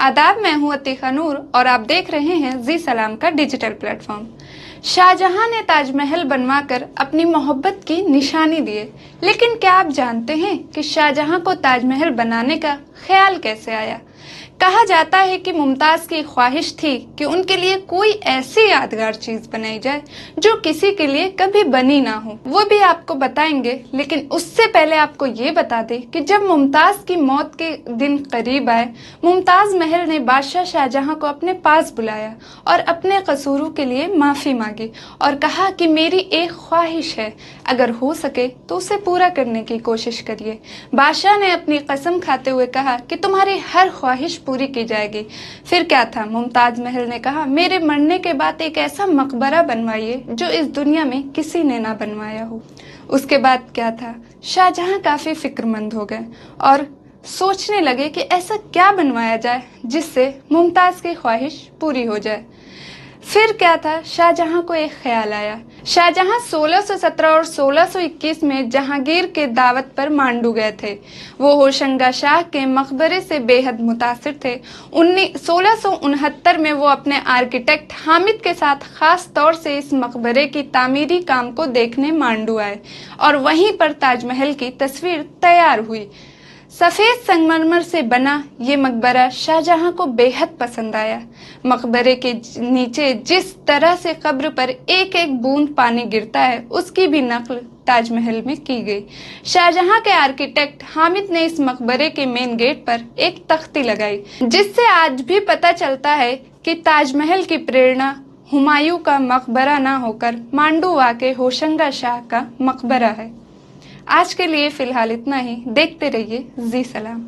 आदाब, मैं हूं अतीका नूर और आप देख रहे हैं जी सलाम का डिजिटल प्लेटफॉर्म। शाहजहां ने ताजमहल बनवाकर अपनी मोहब्बत की निशानी दी, लेकिन क्या आप जानते हैं कि शाहजहां को ताजमहल बनाने का ख्याल कैसे आया? कहा जाता है कि मुमताज की ख्वाहिश थी कि उनके लिए कोई ऐसी यादगार चीज बनाई जाए जो किसी के लिए कभी बनी ना हो। वो भी आपको बताएंगे, लेकिन उससे पहले आपको ये बता दें कि जब मुमताज की मौत के दिन करीब आए, मुमताज महल ने बादशाह शाहजहां को अपने पास बुलाया और अपने कसूरों के लिए माफी मांगी और कहा कि मेरी एक ख्वाहिश है, अगर हो सके तो उसे पूरा करने की कोशिश करिए। बादशाह ने अपनी कसम खाते हुए कहा कि तुम्हारी हर ख्वाहिश पूरी की जाएगी। फिर क्या था, मुमताज महल ने कहा, मेरे मरने के बाद एक ऐसा मकबरा बनवाइए जो इस दुनिया में किसी ने ना बनवाया हो। उसके बाद क्या था, शाहजहां काफी फिक्रमंद हो गए और सोचने लगे कि ऐसा क्या बनवाया जाए जिससे मुमताज की ख्वाहिश पूरी हो जाए। फिर क्या था, शाहजहां को एक ख्याल आया। शाहजहां 1617 और 1621 में जहांगीर के दावत पर मांडू गए थे। वो होशंगा शाह के मकबरे से बेहद मुतासिर थे। 1669 में वो अपने आर्किटेक्ट हामिद के साथ खास तौर से इस मकबरे की तामीरी काम को देखने मांडू आए और वहीं पर ताजमहल की तस्वीर तैयार हुई। सफेद संगमरमर से बना ये मकबरा शाहजहां को बेहद पसंद आया। मकबरे के नीचे जिस तरह से कब्र पर एक एक बूंद पानी गिरता है, उसकी भी नकल ताजमहल में की गई। शाहजहां के आर्किटेक्ट हामिद ने इस मकबरे के मेन गेट पर एक तख्ती लगाई, जिससे आज भी पता चलता है कि ताजमहल की प्रेरणा हुमायूं का मकबरा ना होकर मांडुआ के होशंगा शाह का मकबरा है। आज के लिए फिलहाल इतना ही। देखते रहिए जी सलाम।